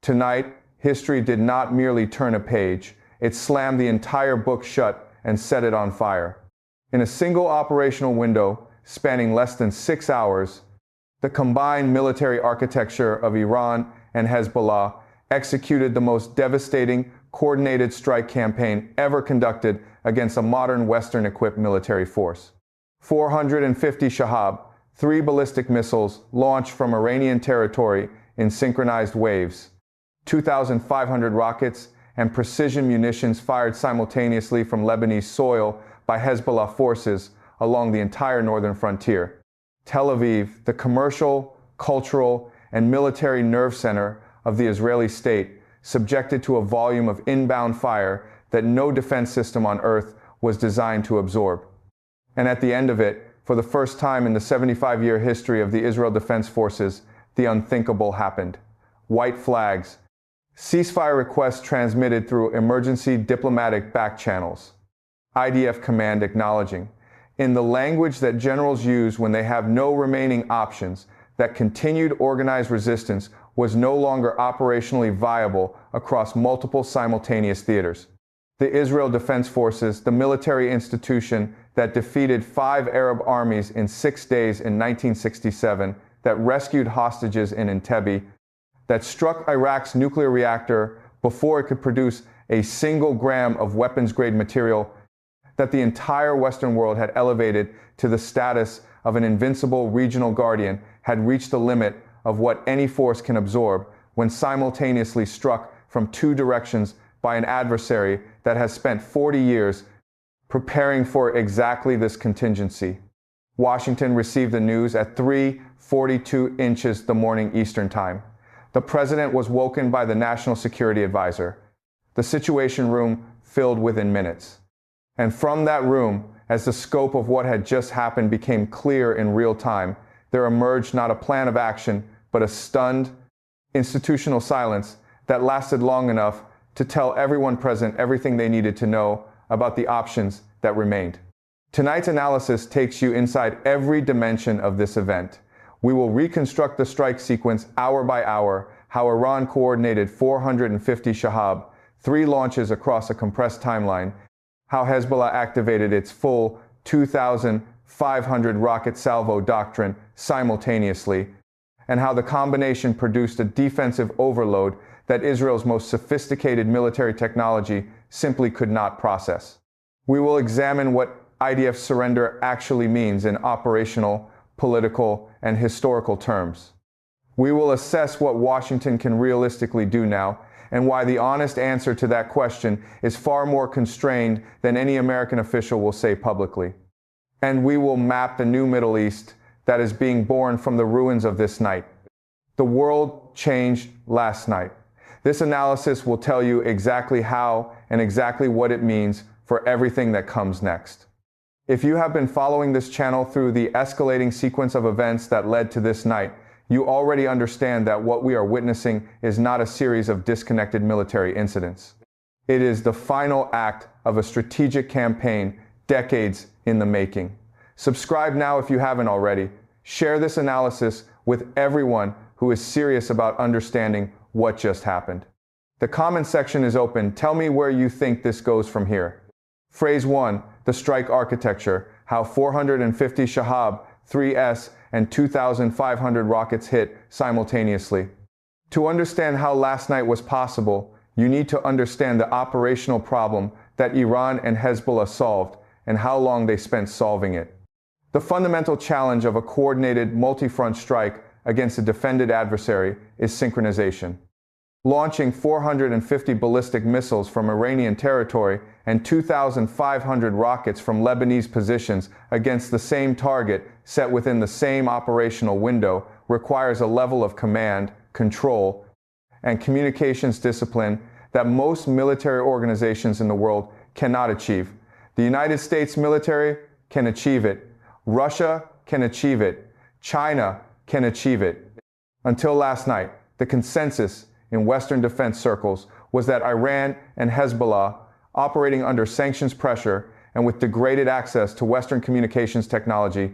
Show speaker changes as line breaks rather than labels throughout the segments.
Tonight, history did not merely turn a page, it slammed the entire book shut and set it on fire. In a single operational window, spanning less than 6 hours, the combined military architecture of Iran and Hezbollah executed the most devastating, coordinated strike campaign ever conducted against a modern Western-equipped military force. 450 Shahab, 3 ballistic missiles launched from Iranian territory in synchronized waves, 2,500 rockets and precision munitions fired simultaneously from Lebanese soil by Hezbollah forces along the entire northern frontier. Tel Aviv, the commercial, cultural, and military nerve center of the Israeli state, subjected to a volume of inbound fire that no defense system on earth was designed to absorb. And at the end of it, for the first time in the 75-year history of the Israel Defense Forces, the unthinkable happened. White flags. Ceasefire requests transmitted through emergency diplomatic back channels. IDF command acknowledging, in the language that generals use when they have no remaining options, that continued organized resistance was no longer operationally viable across multiple simultaneous theaters. The Israel Defense Forces, the military institution that defeated 5 Arab armies in 6 days in 1967, that rescued hostages in Entebbe, that struck Iraq's nuclear reactor before it could produce a single gram of weapons-grade material, that the entire Western world had elevated to the status of an invincible regional guardian, had reached the limit of what any force can absorb when simultaneously struck from 2 directions by an adversary that has spent 40 years preparing for exactly this contingency. Washington received the news at 3:42 inches the morning Eastern Time. The president was woken by the National Security Advisor. The Situation Room filled within minutes. And from that room, as the scope of what had just happened became clear in real time, there emerged not a plan of action, but a stunned, institutional silence that lasted long enough to tell everyone present everything they needed to know about the options that remained. Tonight's analysis takes you inside every dimension of this event. We will reconstruct the strike sequence hour by hour, how Iran coordinated 450 Shahab, 3 launches across a compressed timeline, how Hezbollah activated its full 2,500 rocket salvo doctrine simultaneously, and how the combination produced a defensive overload that Israel's most sophisticated military technology simply could not process. We will examine what IDF surrender actually means in operational, political, and historical terms. We will assess what Washington can realistically do now, and why the honest answer to that question is far more constrained than any American official will say publicly. And we will map the new Middle East that is being born from the ruins of this night. The world changed last night. This analysis will tell you exactly how and exactly what it means for everything that comes next. If you have been following this channel through the escalating sequence of events that led to this night, you already understand that what we are witnessing is not a series of disconnected military incidents. It is the final act of a strategic campaign decades in the making. Subscribe now if you haven't already. Share this analysis with everyone who is serious about understanding what just happened. The comment section is open. Tell me where you think this goes from here. Phrase 1, the strike architecture, how 450 Shahab, 3S, and 2,500 rockets hit simultaneously. To understand how last night was possible, you need to understand the operational problem that Iran and Hezbollah solved and how long they spent solving it. The fundamental challenge of a coordinated multi-front strike against a defended adversary is synchronization. Launching 450 ballistic missiles from Iranian territory and 2,500 rockets from Lebanese positions against the same target set within the same operational window requires a level of command, control, and communications discipline that most military organizations in the world cannot achieve. The United States military can achieve it. Russia can achieve it. China can achieve it. Until last night, the consensus in Western defense circles was that Iran and Hezbollah, operating under sanctions pressure and with degraded access to Western communications technology,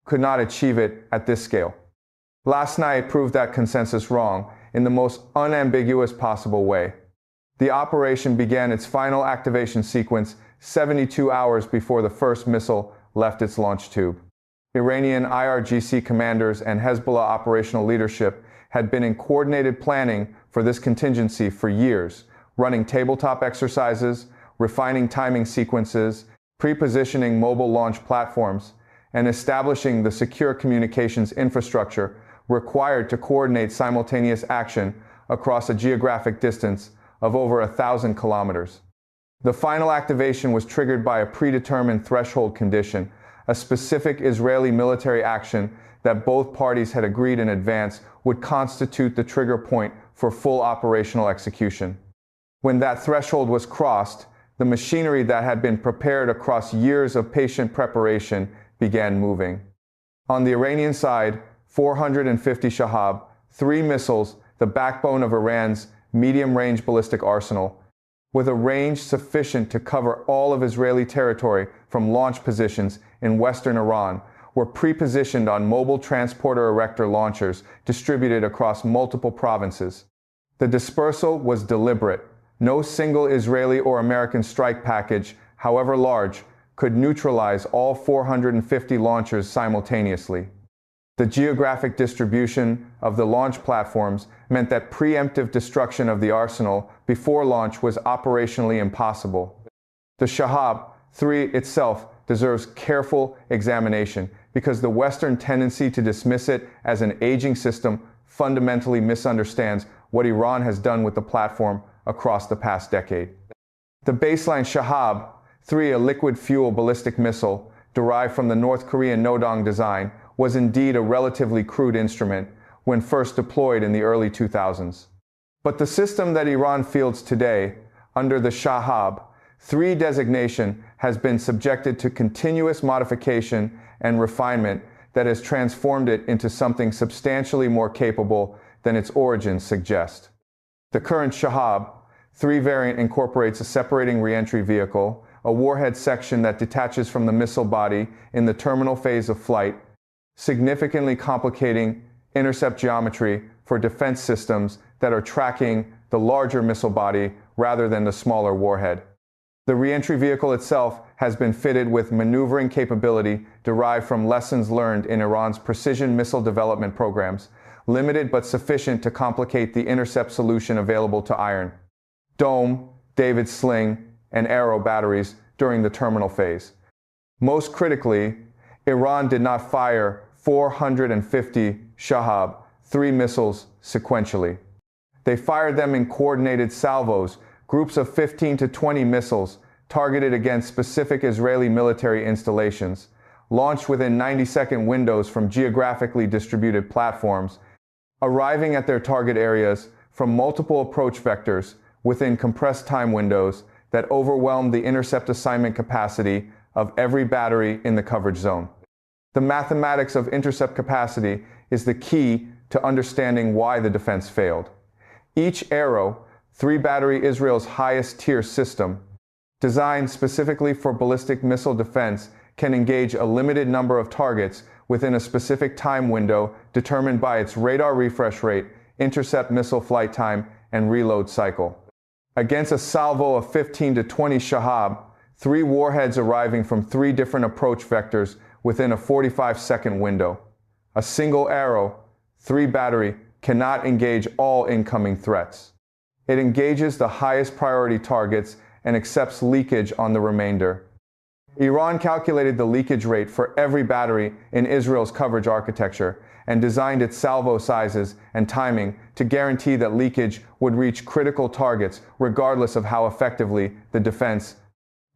could not achieve it at this scale. Last night proved that consensus wrong. in the most unambiguous possible way. The operation began its final activation sequence 72 hours before the first missile left its launch tube. Iranian IRGC commanders and Hezbollah operational leadership had been in coordinated planning for this contingency for years, running tabletop exercises, refining timing sequences, pre-positioning mobile launch platforms, and establishing the secure communications infrastructure required to coordinate simultaneous action across a geographic distance of over 1,000 kilometers. The final activation was triggered by a predetermined threshold condition, a specific Israeli military action that both parties had agreed in advance would constitute the trigger point for full operational execution. When that threshold was crossed, the machinery that had been prepared across years of patient preparation began moving. On the Iranian side, 450 Shahab, 3 missiles, the backbone of Iran's medium-range ballistic arsenal, with a range sufficient to cover all of Israeli territory from launch positions in western Iran, were pre-positioned on mobile transporter erector launchers distributed across multiple provinces. The dispersal was deliberate. No single Israeli or American strike package, however large, could neutralize all 450 launchers simultaneously. The geographic distribution of the launch platforms meant that preemptive destruction of the arsenal before launch was operationally impossible. The Shahab 3 itself deserves careful examination because the Western tendency to dismiss it as an aging system fundamentally misunderstands what Iran has done with the platform across the past decade. The baseline Shahab 3, a liquid fuel ballistic missile derived from the North Korean Nodong design, was indeed a relatively crude instrument when first deployed in the early 2000s. But the system that Iran fields today, under the Shahab 3 designation, has been subjected to continuous modification and refinement that has transformed it into something substantially more capable than its origins suggest. The current Shahab 3 variant incorporates a separating reentry vehicle, a warhead section that detaches from the missile body in the terminal phase of flight, significantly complicating intercept geometry for defense systems that are tracking the larger missile body rather than the smaller warhead. The reentry vehicle itself has been fitted with maneuvering capability derived from lessons learned in Iran's precision missile development programs, limited but sufficient to complicate the intercept solution available to Iron Dome, David Sling, and Arrow batteries during the terminal phase. Most critically, Iran did not fire 450 Shahab 3 missiles sequentially. They fired them in coordinated salvos, groups of 15 to 20 missiles targeted against specific Israeli military installations, launched within 90-second windows from geographically distributed platforms, arriving at their target areas from multiple approach vectors within compressed time windows that overwhelmed the intercept assignment capacity of every battery in the coverage zone. The mathematics of intercept capacity is the key to understanding why the defense failed. Each Arrow 3 battery, Israel's highest tier system, designed specifically for ballistic missile defense, can engage a limited number of targets within a specific time window determined by its radar refresh rate, intercept missile flight time, and reload cycle. Against a salvo of 15 to 20 Shahab, 3 warheads arriving from 3 different approach vectors within a 45-second window, a single Arrow 3 battery cannot engage all incoming threats. It engages the highest priority targets and accepts leakage on the remainder. Iran calculated the leakage rate for every battery in Israel's coverage architecture and designed its salvo sizes and timing to guarantee that leakage would reach critical targets regardless of how effectively the defense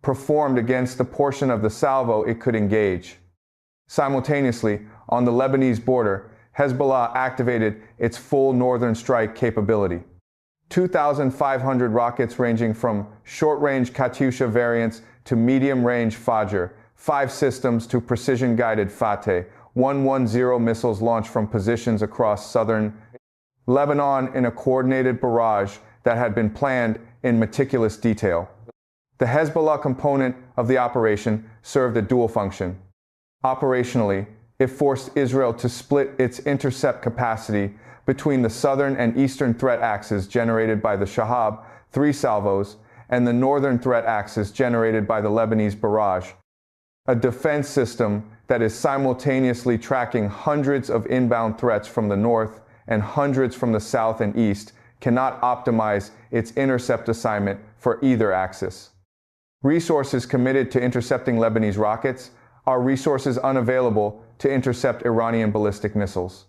performed against the portion of the salvo it could engage. Simultaneously, on the Lebanese border, Hezbollah activated its full northern strike capability. 2,500 rockets ranging from short-range Katyusha variants to medium-range Fajr, 5 systems to precision-guided Fateh, 110 missiles launched from positions across southern Lebanon in a coordinated barrage that had been planned in meticulous detail. The Hezbollah component of the operation served a dual function. Operationally, it forced Israel to split its intercept capacity between the southern and eastern threat axes generated by the Shahab-3 salvos and the northern threat axis generated by the Lebanese barrage. A defense system that is simultaneously tracking hundreds of inbound threats from the north and hundreds from the south and east cannot optimize its intercept assignment for either axis. Resources committed to intercepting Lebanese rockets are resources unavailable to intercept Iranian ballistic missiles.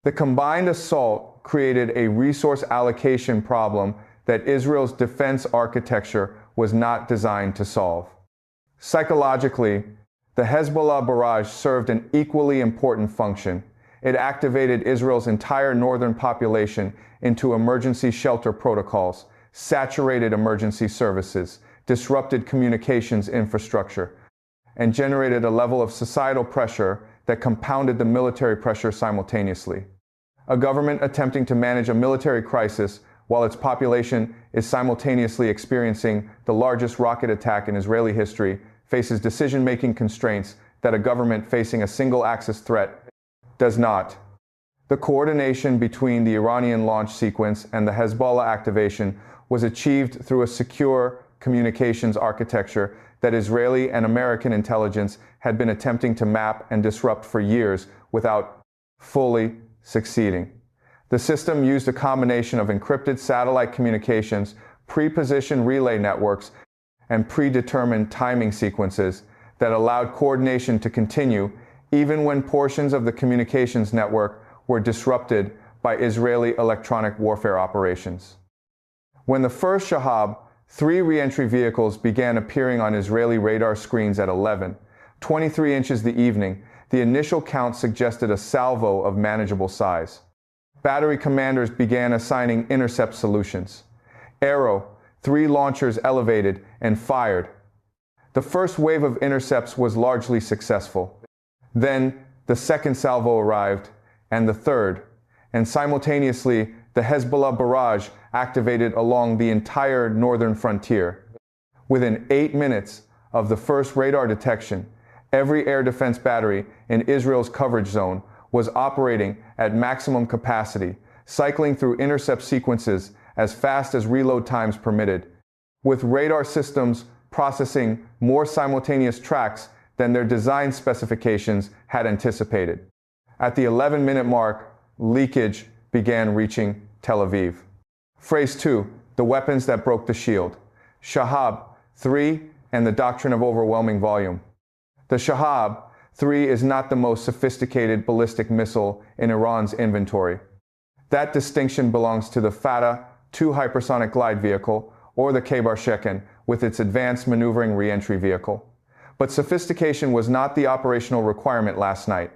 The combined assault created a resource allocation problem that Israel's defense architecture was not designed to solve. Psychologically, the Hezbollah barrage served an equally important function. It activated Israel's entire northern population into emergency shelter protocols, saturated emergency services, disrupted communications infrastructure, and generated a level of societal pressure that compounded the military pressure simultaneously. A government attempting to manage a military crisis while its population is simultaneously experiencing the largest rocket attack in Israeli history faces decision-making constraints that a government facing a single-axis threat does not. The coordination between the Iranian launch sequence and the Hezbollah activation was achieved through a secure communications architecture that Israeli and American intelligence had been attempting to map and disrupt for years without fully succeeding. The system used a combination of encrypted satellite communications, pre-positioned relay networks, and predetermined timing sequences that allowed coordination to continue even when portions of the communications network were disrupted by Israeli electronic warfare operations. When the first Shahab-3 re-entry vehicles began appearing on Israeli radar screens at 11:23 inches the evening, the initial count suggested a salvo of manageable size. Battery commanders began assigning intercept solutions. Arrow 3 launchers elevated and fired. The first wave of intercepts was largely successful. Then the second salvo arrived, and the third, and simultaneously the Hezbollah barrage activated along the entire northern frontier. Within 8 minutes of the first radar detection, every air defense battery in Israel's coverage zone was operating at maximum capacity, cycling through intercept sequences as fast as reload times permitted, with radar systems processing more simultaneous tracks than their design specifications had anticipated. At the 11-minute mark, leakage began reaching Tel Aviv. Phrase 2, the weapons that broke the shield. Shahab-3 and the doctrine of overwhelming volume. The Shahab-3 is not the most sophisticated ballistic missile in Iran's inventory. That distinction belongs to the Fatah-2 hypersonic glide vehicle or the Jiang Xueqin with its advanced maneuvering re-entry vehicle. But sophistication was not the operational requirement last night.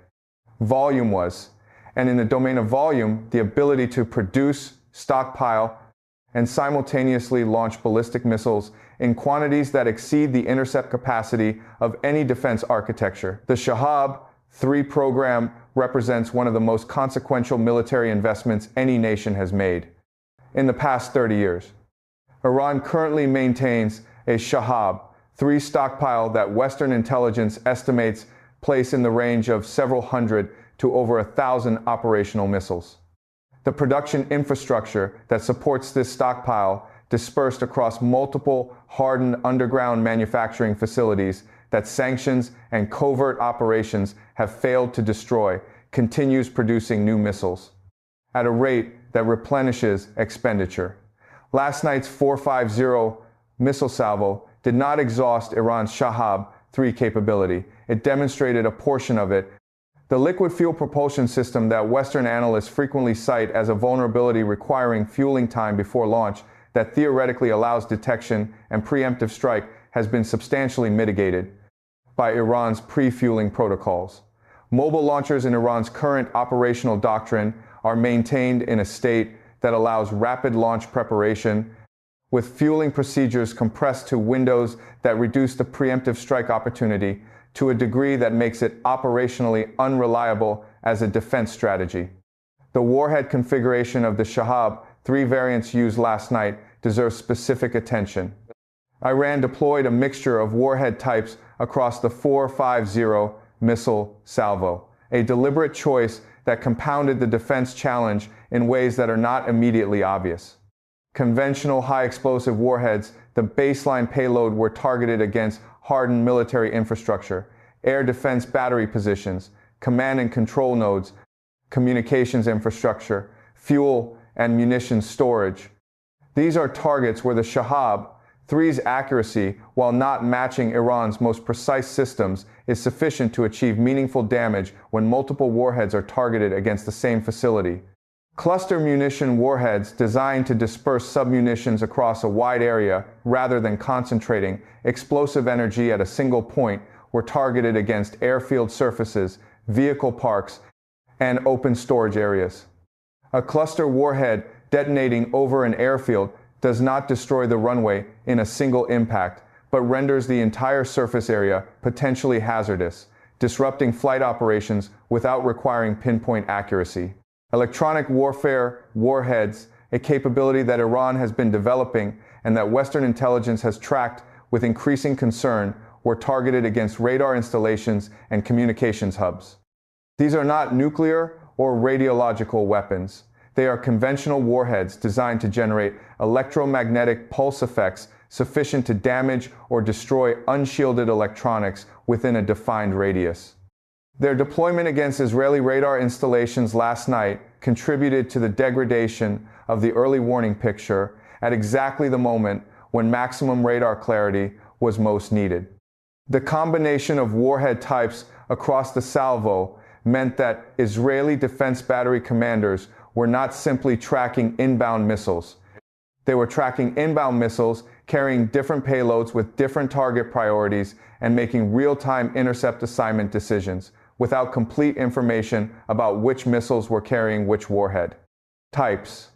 Volume was, and in the domain of volume, the ability to produce, stockpile, and simultaneously launch ballistic missiles in quantities that exceed the intercept capacity of any defense architecture. The Shahab-3 program represents one of the most consequential military investments any nation has made in the past 30 years. Iran currently maintains a Shahab-3 stockpile that Western intelligence estimates place in the range of several hundred to over 1,000 operational missiles. The production infrastructure that supports this stockpile, dispersed across multiple hardened underground manufacturing facilities that sanctions and covert operations have failed to destroy, continues producing new missiles at a rate that replenishes expenditure. Last night's 450 missile salvo did not exhaust Iran's Shahab-3 capability. It demonstrated a portion of it. The liquid fuel propulsion system that Western analysts frequently cite as a vulnerability requiring fueling time before launch that theoretically allows detection and preemptive strike has been substantially mitigated by Iran's pre-fueling protocols. Mobile launchers in Iran's current operational doctrine are maintained in a state that allows rapid launch preparation, with fueling procedures compressed to windows that reduce the preemptive strike opportunity to a degree that makes it operationally unreliable as a defense strategy. The warhead configuration of the Shahab-3 variants used last night deserves specific attention. Iran deployed a mixture of warhead types across the 450 missile salvo, a deliberate choice that compounded the defense challenge in ways that are not immediately obvious. Conventional high-explosive warheads, the baseline payload, were targeted against hardened military infrastructure, air defense battery positions, command and control nodes, communications infrastructure, fuel and munitions storage. These are targets where the Shahab-3's accuracy, while not matching Iran's most precise systems, is sufficient to achieve meaningful damage when multiple warheads are targeted against the same facility. Cluster munition warheads, designed to disperse submunitions across a wide area rather than concentrating explosive energy at a single point, were targeted against airfield surfaces, vehicle parks, and open storage areas. A cluster warhead detonating over an airfield does not destroy the runway in a single impact, but renders the entire surface area potentially hazardous, disrupting flight operations without requiring pinpoint accuracy. Electronic warfare warheads, a capability that Iran has been developing and that Western intelligence has tracked with increasing concern, were targeted against radar installations and communications hubs. These are not nuclear or radiological weapons. They are conventional warheads designed to generate electromagnetic pulse effects sufficient to damage or destroy unshielded electronics within a defined radius. Their deployment against Israeli radar installations last night contributed to the degradation of the early warning picture at exactly the moment when maximum radar clarity was most needed. The combination of warhead types across the salvo meant that Israeli defense battery commanders were not simply tracking inbound missiles. They were tracking inbound missiles carrying different payloads with different target priorities and making real-time intercept assignment decisions without complete information about which missiles were carrying which warhead. Types.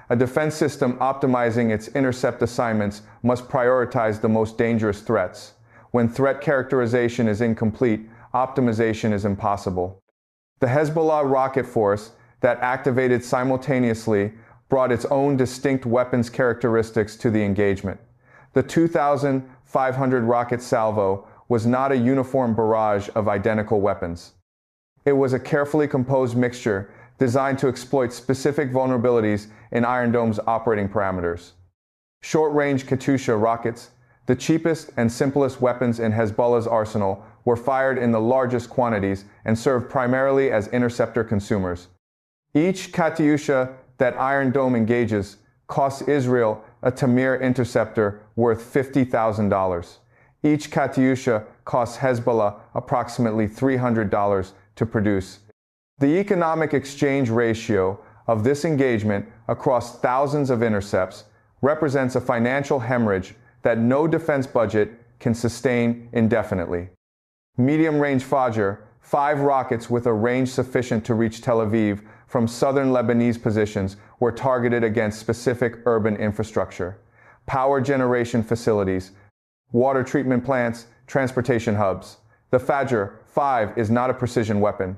A defense system optimizing its intercept assignments must prioritize the most dangerous threats. When threat characterization is incomplete, optimization is impossible. The Hezbollah rocket force that activated simultaneously brought its own distinct weapons characteristics to the engagement. The 2,500 rocket salvo was not a uniform barrage of identical weapons. It was a carefully composed mixture designed to exploit specific vulnerabilities in Iron Dome's operating parameters. Short-range Katyusha rockets, the cheapest and simplest weapons in Hezbollah's arsenal, were fired in the largest quantities and served primarily as interceptor consumers. Each Katyusha that Iron Dome engages costs Israel a Tamir interceptor worth $50,000. Each Katyusha costs Hezbollah approximately $300 to produce. The economic exchange ratio of this engagement across thousands of intercepts represents a financial hemorrhage that no defense budget can sustain indefinitely. Medium-range Fajr, 5 rockets with a range sufficient to reach Tel Aviv from southern Lebanese positions, were targeted against specific urban infrastructure, power generation facilities, water treatment plants, transportation hubs. The Fajr 5 is not a precision weapon,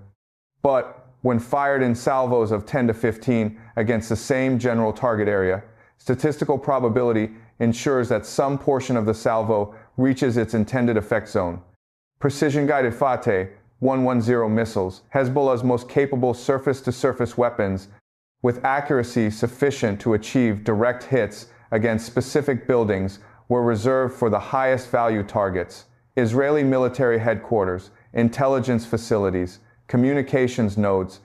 but when fired in salvos of 10 to 15 against the same general target area, statistical probability ensures that some portion of the salvo reaches its intended effect zone. Precision-guided Fateh 110 missiles, Hezbollah's most capable surface-to-surface weapons, with accuracy sufficient to achieve direct hits against specific buildings, were reserved for the highest value targets: Israeli military headquarters, intelligence facilities, communications nodes,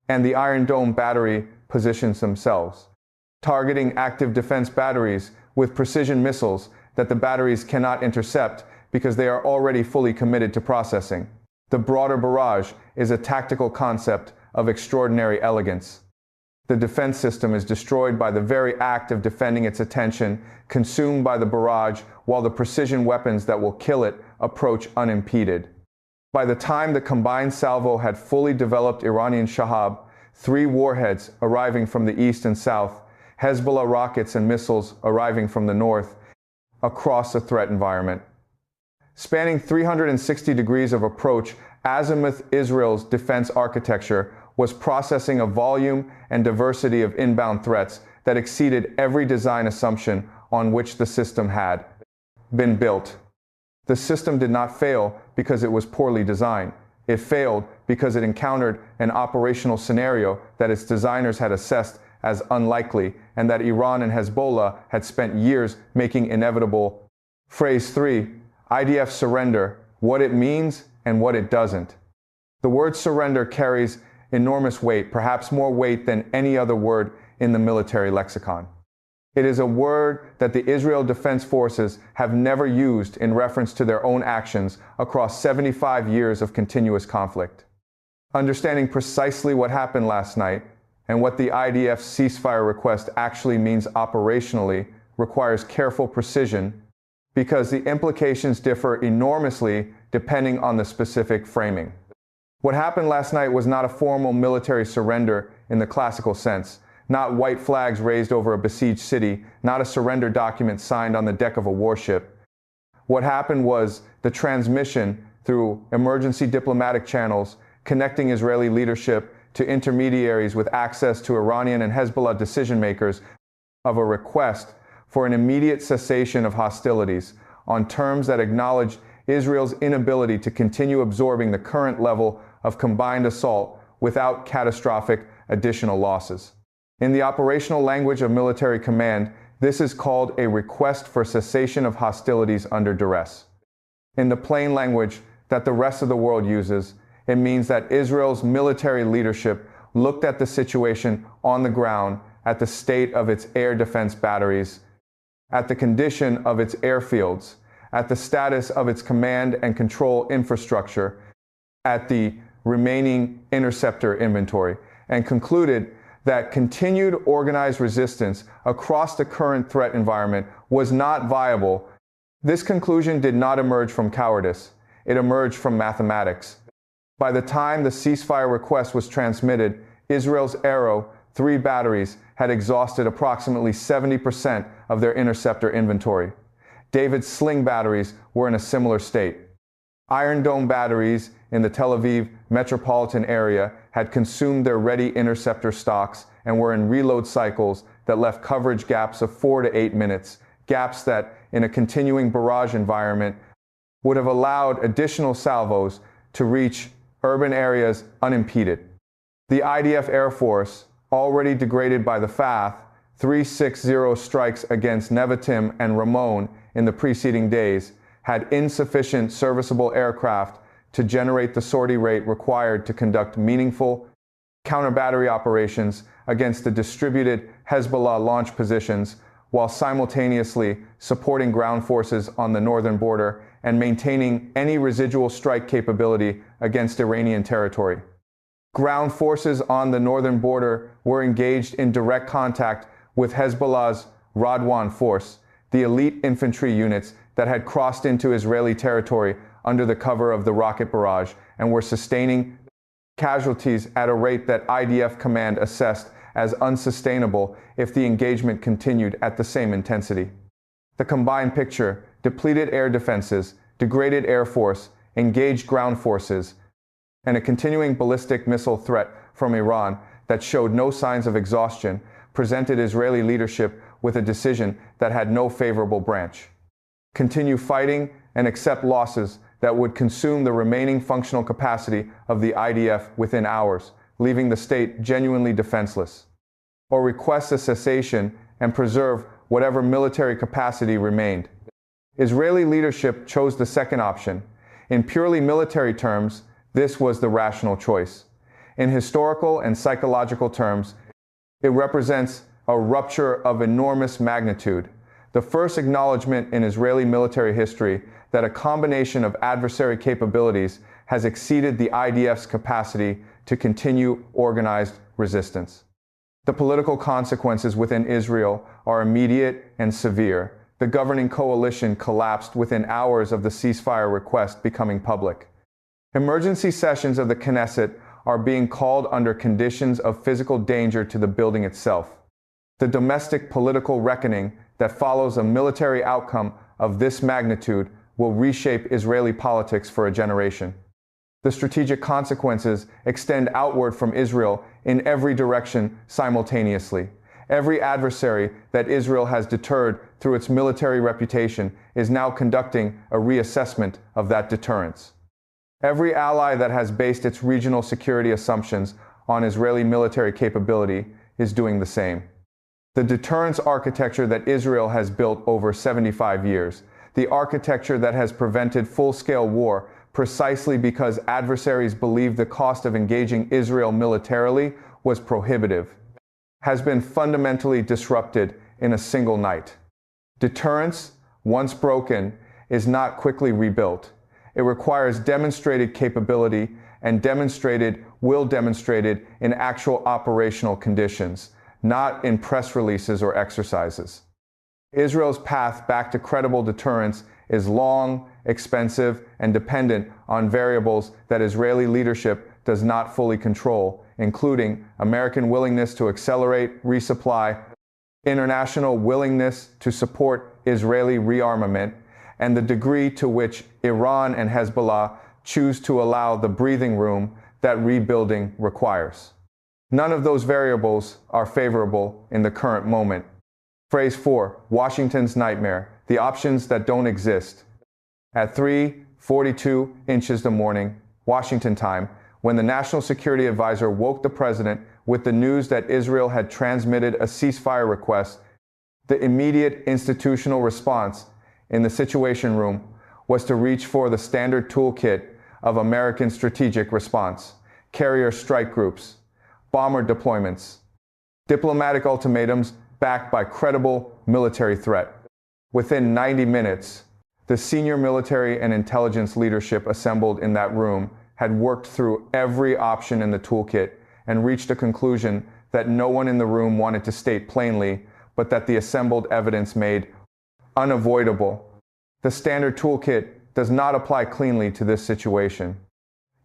and the Iron Dome battery positions themselves, targeting active defense batteries with precision missiles that the batteries cannot intercept because they are already fully committed to processing. The broader barrage is a tactical concept of extraordinary elegance. The defense system is destroyed by the very act of defending its attention, consumed by the barrage, while the precision weapons that will kill it approach unimpeded. By the time the combined salvo had fully developed Iranian Shahab-3 warheads arriving from the east and south, Hezbollah rockets and missiles arriving from the north, across the threat environment. Spanning 360 degrees of approach, azimuth Israel's defense architecture was processing a volume and diversity of inbound threats that exceeded every design assumption on which the system had been built. The system did not fail because it was poorly designed. It failed because it encountered an operational scenario that its designers had assessed as unlikely and that Iran and Hezbollah had spent years making inevitable. Phrase 3. IDF surrender, what it means and what it doesn't. The word surrender carries enormous weight, perhaps more weight than any other word in the military lexicon. It is a word that the Israel Defense Forces have never used in reference to their own actions across 75 years of continuous conflict. Understanding precisely what happened last night and what the IDF's ceasefire request actually means operationally requires careful precision because the implications differ enormously depending on the specific framing. What happened last night was not a formal military surrender in the classical sense, not white flags raised over a besieged city, not a surrender document signed on the deck of a warship. What happened was the transmission through emergency diplomatic channels connecting Israeli leadership to intermediaries with access to Iranian and Hezbollah decision makers of a request for an immediate cessation of hostilities on terms that acknowledged Israel's inability to continue absorbing the current level of combined assault without catastrophic additional losses. In the operational language of military command, this is called a request for cessation of hostilities under duress. In the plain language that the rest of the world uses, it means that Israel's military leadership looked at the situation on the ground, at the state of its air defense batteries, at the condition of its airfields, at the status of its command and control infrastructure, at the remaining interceptor inventory, and concluded that continued organized resistance across the current threat environment was not viable. This conclusion did not emerge from cowardice. It emerged from mathematics. By the time the ceasefire request was transmitted, Israel's Arrow 3 batteries had exhausted approximately 70% of their interceptor inventory. David's Sling batteries were in a similar state. Iron Dome batteries in the Tel Aviv metropolitan area had consumed their ready interceptor stocks and were in reload cycles that left coverage gaps of 4 to 8 minutes, gaps that, in a continuing barrage environment, would have allowed additional salvos to reach urban areas unimpeded. The IDF Air Force, already degraded by the FATH, 360 strikes against Nevatim and Ramon in the preceding days, had insufficient serviceable aircraft to generate the sortie rate required to conduct meaningful counter-battery operations against the distributed Hezbollah launch positions while simultaneously supporting ground forces on the northern border and maintaining any residual strike capability against Iranian territory. Ground forces on the northern border were engaged in direct contact with Hezbollah's Radwan force, the elite infantry units that had crossed into Israeli territory under the cover of the rocket barrage and were sustaining casualties at a rate that IDF command assessed as unsustainable if the engagement continued at the same intensity. The combined picture: depleted air defenses, degraded air force, engaged ground forces, and a continuing ballistic missile threat from Iran that showed no signs of exhaustion, presented Israeli leadership with a decision that had no favorable branch. Continue fighting and accept losses that would consume the remaining functional capacity of the IDF within hours, leaving the state genuinely defenseless. Or request a cessation and preserve whatever military capacity remained. Israeli leadership chose the second option. In purely military terms, this was the rational choice. In historical and psychological terms, it represents a rupture of enormous magnitude, the first acknowledgement in Israeli military history that a combination of adversary capabilities has exceeded the IDF's capacity to continue organized resistance. The political consequences within Israel are immediate and severe. The governing coalition collapsed within hours of the ceasefire request becoming public. Emergency sessions of the Knesset are being called under conditions of physical danger to the building itself. The domestic political reckoning that follows a military outcome of this magnitude will reshape Israeli politics for a generation. The strategic consequences extend outward from Israel in every direction simultaneously. Every adversary that Israel has deterred through its military reputation is now conducting a reassessment of that deterrence. Every ally that has based its regional security assumptions on Israeli military capability is doing the same. The deterrence architecture that Israel has built over 75 years, the architecture that has prevented full-scale war precisely because adversaries believed the cost of engaging Israel militarily was prohibitive, has been fundamentally disrupted in a single night. Deterrence, once broken, is not quickly rebuilt. It requires demonstrated capability and demonstrated in actual operational conditions, not in press releases or exercises. Israel's path back to credible deterrence is long, expensive, and dependent on variables that Israeli leadership does not fully control, including American willingness to accelerate resupply, international willingness to support Israeli rearmament, and the degree to which Iran and Hezbollah choose to allow the breathing room that rebuilding requires. None of those variables are favorable in the current moment. Phrase 4, Washington's nightmare, the options that don't exist. At 3:42 inches the morning, Washington time, when the National Security Advisor woke the president with the news that Israel had transmitted a ceasefire request, the immediate institutional response in the Situation Room was to reach for the standard toolkit of American strategic response: carrier strike groups, bomber deployments, diplomatic ultimatums backed by credible military threat. Within 90 minutes, the senior military and intelligence leadership assembled in that room had worked through every option in the toolkit and reached a conclusion that no one in the room wanted to state plainly, but that the assembled evidence made unavoidable. The standard toolkit does not apply cleanly to this situation.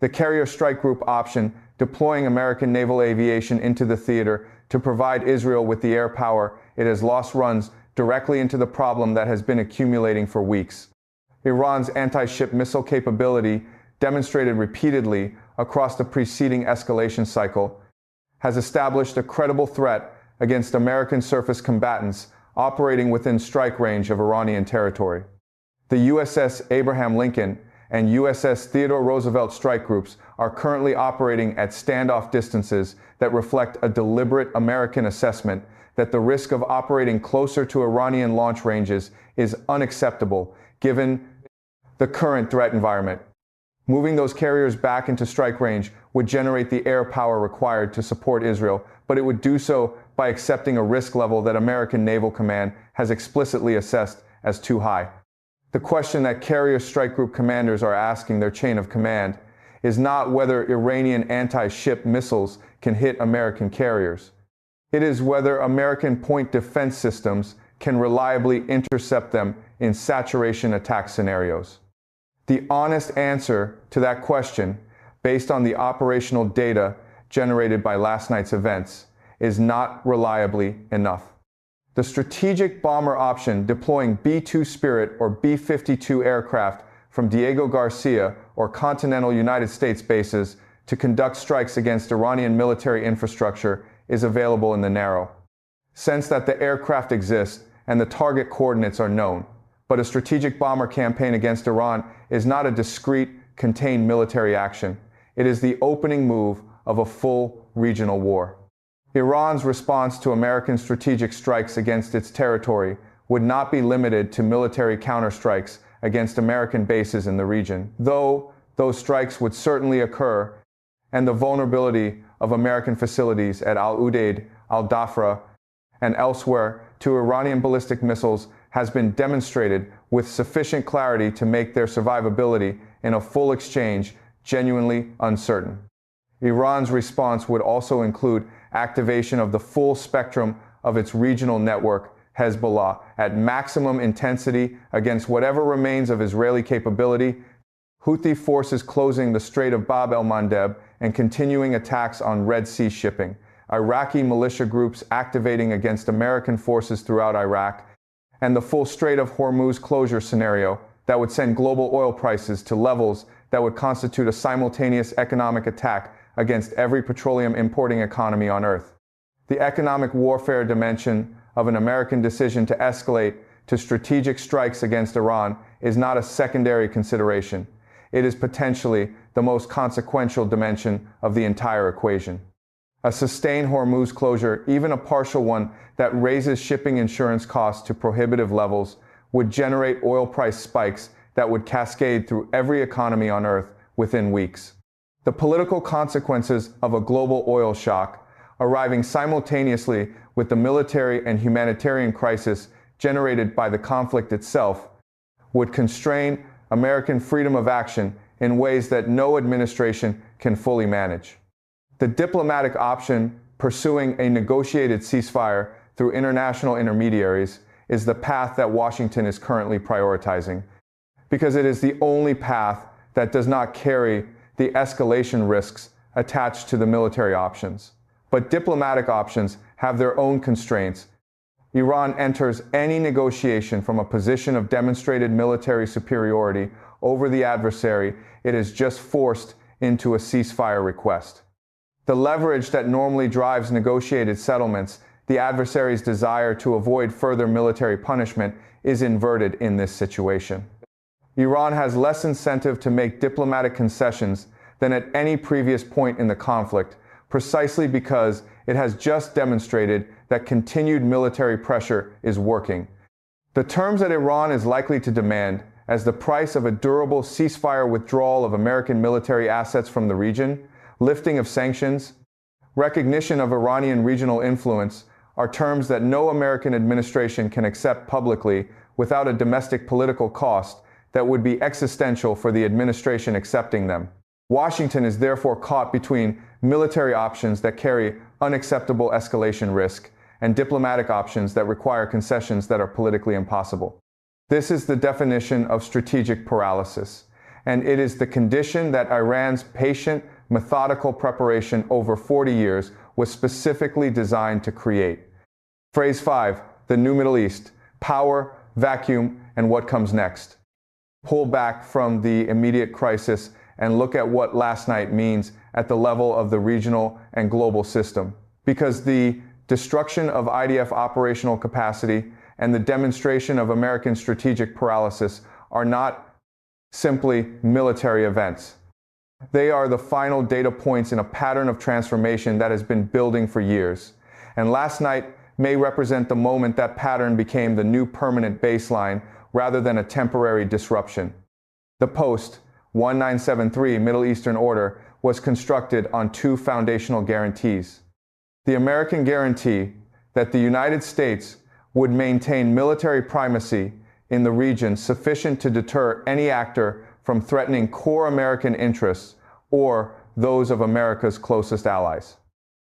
The carrier strike group option, deploying American naval aviation into the theater to provide Israel with the air power it has lost, runs directly into the problem that has been accumulating for weeks. Iran's anti-ship missile capability, demonstrated repeatedly across the preceding escalation cycle, has established a credible threat against American surface combatants operating within strike range of Iranian territory. The USS Abraham Lincoln and USS Theodore Roosevelt strike groups are currently operating at standoff distances that reflect a deliberate American assessment that the risk of operating closer to Iranian launch ranges is unacceptable given the current threat environment. Moving those carriers back into strike range would generate the air power required to support Israel, but it would do so by accepting a risk level that American Naval Command has explicitly assessed as too high. The question that carrier strike group commanders are asking their chain of command is not whether Iranian anti-ship missiles can hit American carriers. It is whether American point defense systems can reliably intercept them in saturation attack scenarios. The honest answer to that question, based on the operational data generated by last night's events, is not reliably enough. The strategic bomber option, deploying B-2 Spirit or B-52 aircraft from Diego Garcia or continental United States bases to conduct strikes against Iranian military infrastructure, is available in the narrow sense that the aircraft exist and the target coordinates are known. But a strategic bomber campaign against Iran is not a discrete, contained military action. It is the opening move of a full regional war. Iran's response to American strategic strikes against its territory would not be limited to military counterstrikes against American bases in the region, though those strikes would certainly occur, and the vulnerability of American facilities at Al-Udeid, Al-Dhafra, and elsewhere to Iranian ballistic missiles has been demonstrated with sufficient clarity to make their survivability in a full exchange genuinely uncertain. Iran's response would also include activation of the full spectrum of its regional network, Hezbollah, at maximum intensity against whatever remains of Israeli capability, Houthi forces closing the Strait of Bab el-Mandeb and continuing attacks on Red Sea shipping, Iraqi militia groups activating against American forces throughout Iraq, and the full Strait of Hormuz closure scenario that would send global oil prices to levels that would constitute a simultaneous economic attack against every petroleum importing economy on Earth. The economic warfare dimension of an American decision to escalate to strategic strikes against Iran is not a secondary consideration. it is potentially the most consequential dimension of the entire equation. A sustained Hormuz closure, even a partial one that raises shipping insurance costs to prohibitive levels, would generate oil price spikes that would cascade through every economy on Earth within weeks. The political consequences of a global oil shock, arriving simultaneously with the military and humanitarian crisis generated by the conflict itself, would constrain American freedom of action in ways that no administration can fully manage. The diplomatic option, pursuing a negotiated ceasefire through international intermediaries, is the path that Washington is currently prioritizing, because it is the only path that does not carry the escalation risks attached to the military options. But diplomatic options have their own constraints. Iran enters any negotiation from a position of demonstrated military superiority over the adversary it is just forced into a ceasefire request. The leverage that normally drives negotiated settlements, the adversary's desire to avoid further military punishment, is inverted in this situation. Iran has less incentive to make diplomatic concessions than at any previous point in the conflict, precisely because it has just demonstrated that continued military pressure is working. The terms that Iran is likely to demand, as the price of a durable ceasefire withdrawal of American military assets from the region, lifting of sanctions, recognition of Iranian regional influence, are terms that no American administration can accept publicly without a domestic political cost that would be existential for the administration accepting them. Washington is therefore caught between military options that carry unacceptable escalation risk and diplomatic options that require concessions that are politically impossible. This is the definition of strategic paralysis, and it is the condition that Iran's patient, methodical preparation over 40 years was specifically designed to create. Phrase 5, the new Middle East: power, vacuum, and what comes next. Pull back from the immediate crisis and look at what last night means at the level of the regional and global system. Because the destruction of IDF operational capacity and the demonstration of American strategic paralysis are not simply military events. They are the final data points in a pattern of transformation that has been building for years. And last night may represent the moment that pattern became the new permanent baseline rather than a temporary disruption. The post-1973 Middle Eastern order was constructed on two foundational guarantees. The American guarantee that the United States would maintain military primacy in the region sufficient to deter any actor from threatening core American interests or those of America's closest allies.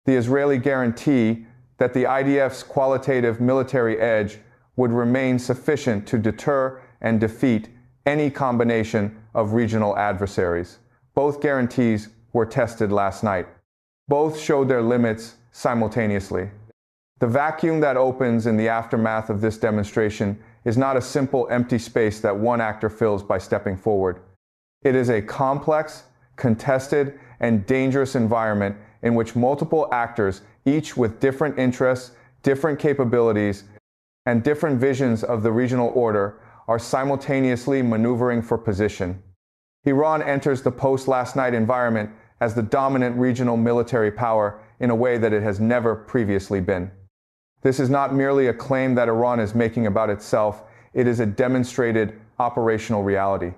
The Israeli guarantee that the IDF's qualitative military edge would remain sufficient to deter and defeat any combination of regional adversaries. Both guarantees were tested last night. Both showed their limits simultaneously. The vacuum that opens in the aftermath of this demonstration is not a simple empty space that one actor fills by stepping forward. It is a complex, contested, and dangerous environment in which multiple actors, each with different interests, different capabilities, and different visions of the regional order, are simultaneously maneuvering for position. Iran enters the post-last night environment as the dominant regional military power in a way that it has never previously been. This is not merely a claim that Iran is making about itself, it is a demonstrated operational reality.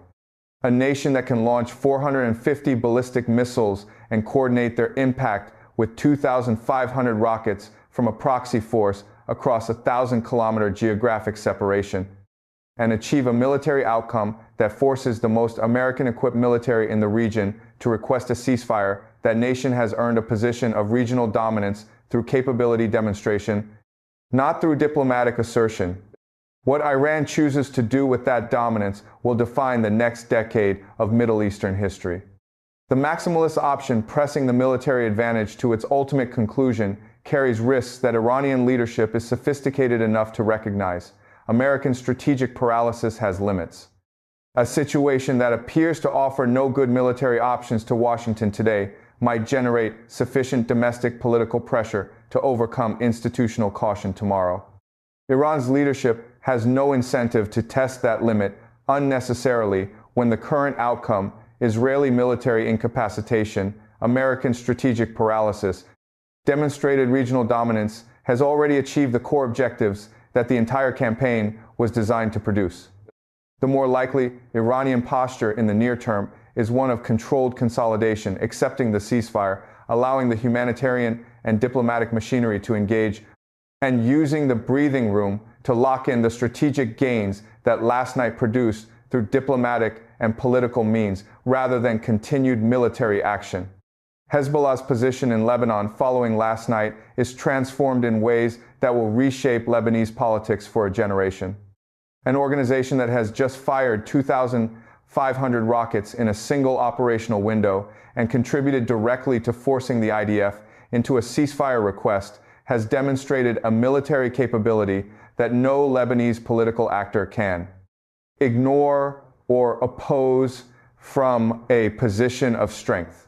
A nation that can launch 450 ballistic missiles and coordinate their impact with 2,500 rockets from a proxy force across a 1,000-kilometer geographic separation, and achieve a military outcome that forces the most American-equipped military in the region to request a ceasefire. That nation has earned a position of regional dominance through capability demonstration, not through diplomatic assertion. What Iran chooses to do with that dominance will define the next decade of Middle Eastern history. The maximalist option, pressing the military advantage to its ultimate conclusion, carries risks that Iranian leadership is sophisticated enough to recognize. American strategic paralysis has limits. A situation that appears to offer no good military options to Washington today might generate sufficient domestic political pressure to overcome institutional caution tomorrow. Iran's leadership has no incentive to test that limit unnecessarily when the current outcome Israeli military incapacitation, American strategic paralysis, demonstrated regional dominance has already achieved the core objectives that the entire campaign was designed to produce. The more likely Iranian posture in the near term is one of controlled consolidation, accepting the ceasefire, allowing the humanitarian and diplomatic machinery to engage, and using the breathing room to lock in the strategic gains that last night produced through diplomatic and political means, rather than continued military action. Hezbollah's position in Lebanon following last night is transformed in ways that will reshape Lebanese politics for a generation. An organization that has just fired 2,500 rockets in a single operational window and contributed directly to forcing the IDF into a ceasefire request has demonstrated a military capability that no Lebanese political actor can ignore or oppose from a position of strength.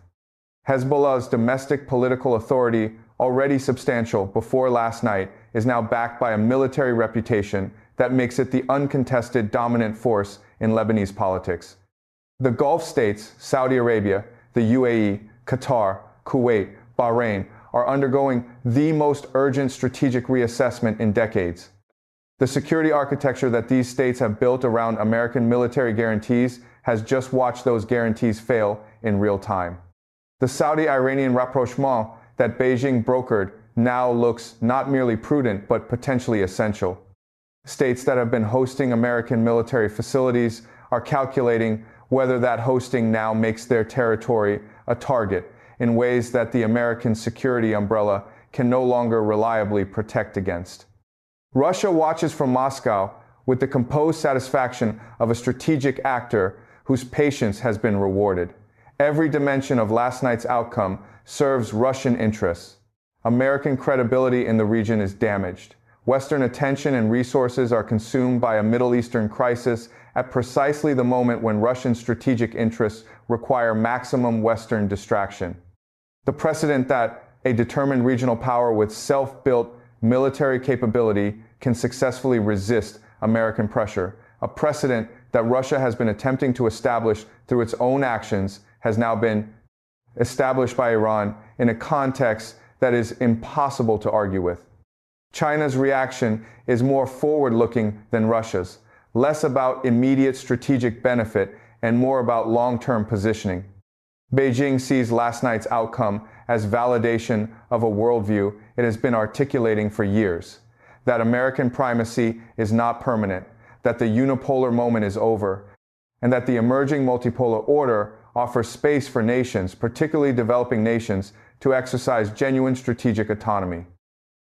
Hezbollah's domestic political authority, already substantial before last night, is now backed by a military reputation that makes it the uncontested dominant force in Lebanese politics. The Gulf states, Saudi Arabia, the UAE, Qatar, Kuwait, Bahrain, are undergoing the most urgent strategic reassessment in decades. The security architecture that these states have built around American military guarantees has just watched those guarantees fail in real time. The Saudi-Iranian rapprochement that Beijing brokered now looks not merely prudent but potentially essential. States that have been hosting American military facilities are calculating whether that hosting now makes their territory a target in ways that the American security umbrella can no longer reliably protect against. Russia watches from Moscow with the composed satisfaction of a strategic actor whose patience has been rewarded. Every dimension of last night's outcome serves Russian interests. American credibility in the region is damaged. Western attention and resources are consumed by a Middle Eastern crisis at precisely the moment when Russian strategic interests require maximum Western distraction. The precedent that a determined regional power with self-built military capability can successfully resist American pressure, a precedent that Russia has been attempting to establish through its own actions, has now been established by Iran in a context that is impossible to argue with. China's reaction is more forward-looking than Russia's, less about immediate strategic benefit and more about long-term positioning. Beijing sees last night's outcome as validation of a worldview it has been articulating for years, that American primacy is not permanent, that the unipolar moment is over, and that the emerging multipolar order offers space for nations, particularly developing nations, to exercise genuine strategic autonomy.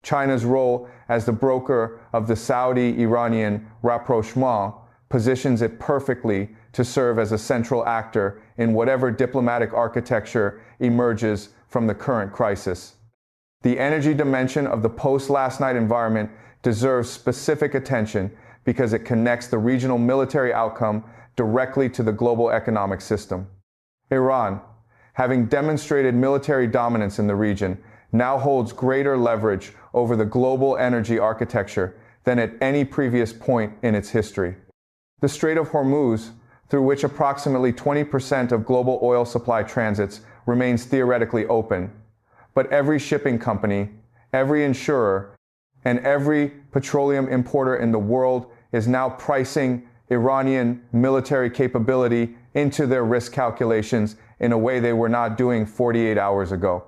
China's role as the broker of the Saudi-Iranian rapprochement positions it perfectly to serve as a central actor in whatever diplomatic architecture emerges from the current crisis. The energy dimension of the post-last night environment deserves specific attention because it connects the regional military outcome directly to the global economic system. Iran, having demonstrated military dominance in the region, now holds greater leverage over the global energy architecture than at any previous point in its history. The Strait of Hormuz, through which approximately 20% of global oil supply transits, remains theoretically open, but every shipping company, every insurer, and every petroleum importer in the world is now pricing Iranian military capability into their risk calculations in a way they were not doing 48 hours ago.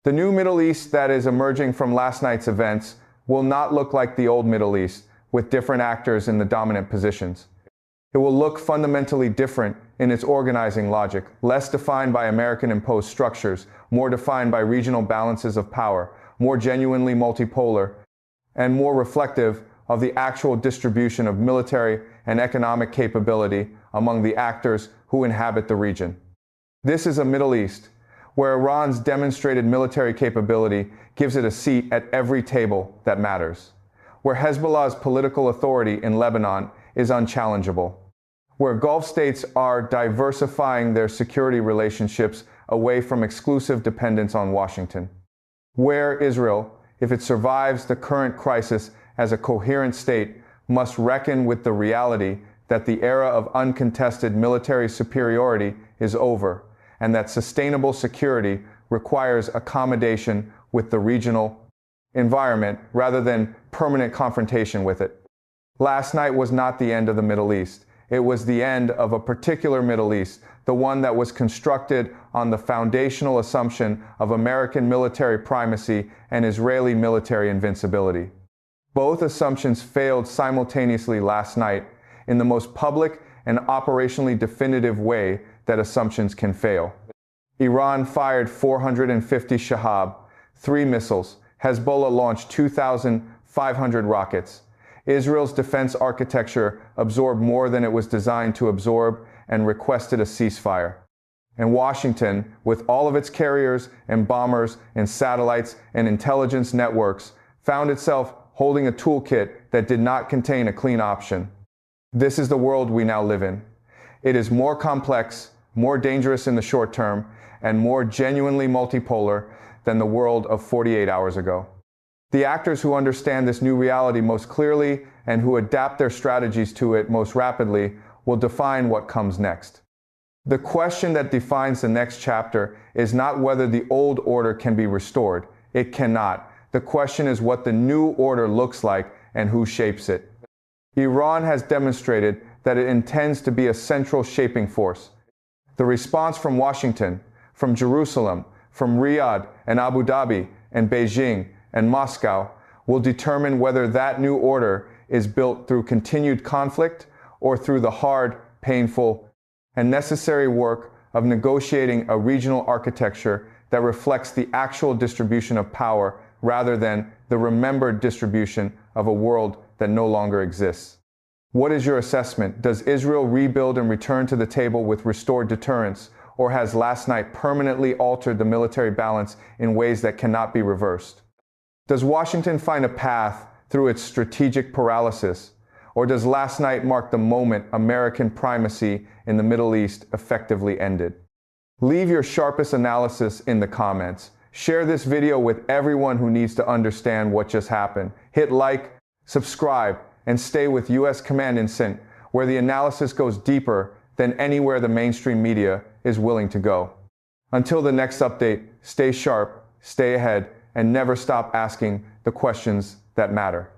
The new Middle East that is emerging from last night's events will not look like the old Middle East, with different actors in the dominant positions. It will look fundamentally different in its organizing logic, less defined by American-imposed structures, more defined by regional balances of power, more genuinely multipolar, and more reflective of the actual distribution of military and economic capability among the actors who inhabit the region. This is a Middle East where Iran's demonstrated military capability gives it a seat at every table that matters, where Hezbollah's political authority in Lebanon is unchallengeable, where Gulf states are diversifying their security relationships away from exclusive dependence on Washington, where Israel, if it survives the current crisis as a coherent state, must reckon with the reality that the era of uncontested military superiority is over, and that sustainable security requires accommodation with the regional environment rather than permanent confrontation with it. Last night was not the end of the Middle East. It was the end of a particular Middle East, the one that was constructed on the foundational assumption of American military primacy and Israeli military invincibility. Both assumptions failed simultaneously last night in the most public and operationally definitive way that assumptions can fail. Iran fired 450 Shahab, 3 missiles. Hezbollah launched 2,500 rockets. Israel's defense architecture absorbed more than it was designed to absorb and requested a ceasefire. And Washington, with all of its carriers and bombers and satellites and intelligence networks, found itself holding a toolkit that did not contain a clean option. This is the world we now live in. It is more complex, more dangerous in the short term, and more genuinely multipolar than the world of 48 hours ago. The actors who understand this new reality most clearly and who adapt their strategies to it most rapidly will define what comes next. The question that defines the next chapter is not whether the old order can be restored. It cannot. The question is what the new order looks like and who shapes it. Iran has demonstrated that it intends to be a central shaping force. The response from Washington, from Jerusalem, from Riyadh and Abu Dhabi and Beijing and Moscow will determine whether that new order is built through continued conflict or through the hard, painful, and necessary work of negotiating a regional architecture that reflects the actual distribution of power rather than the remembered distribution of a world that no longer exists. What is your assessment? Does Israel rebuild and return to the table with restored deterrence, or has last night permanently altered the military balance in ways that cannot be reversed? Does Washington find a path through its strategic paralysis, or does last night mark the moment American primacy in the Middle East effectively ended? Leave your sharpest analysis in the comments. Share this video with everyone who needs to understand what just happened. Hit like, subscribe, and stay with US Command and Cent, where the analysis goes deeper than anywhere the mainstream media is willing to go. Until the next update, stay sharp, stay ahead, and never stop asking the questions that matter.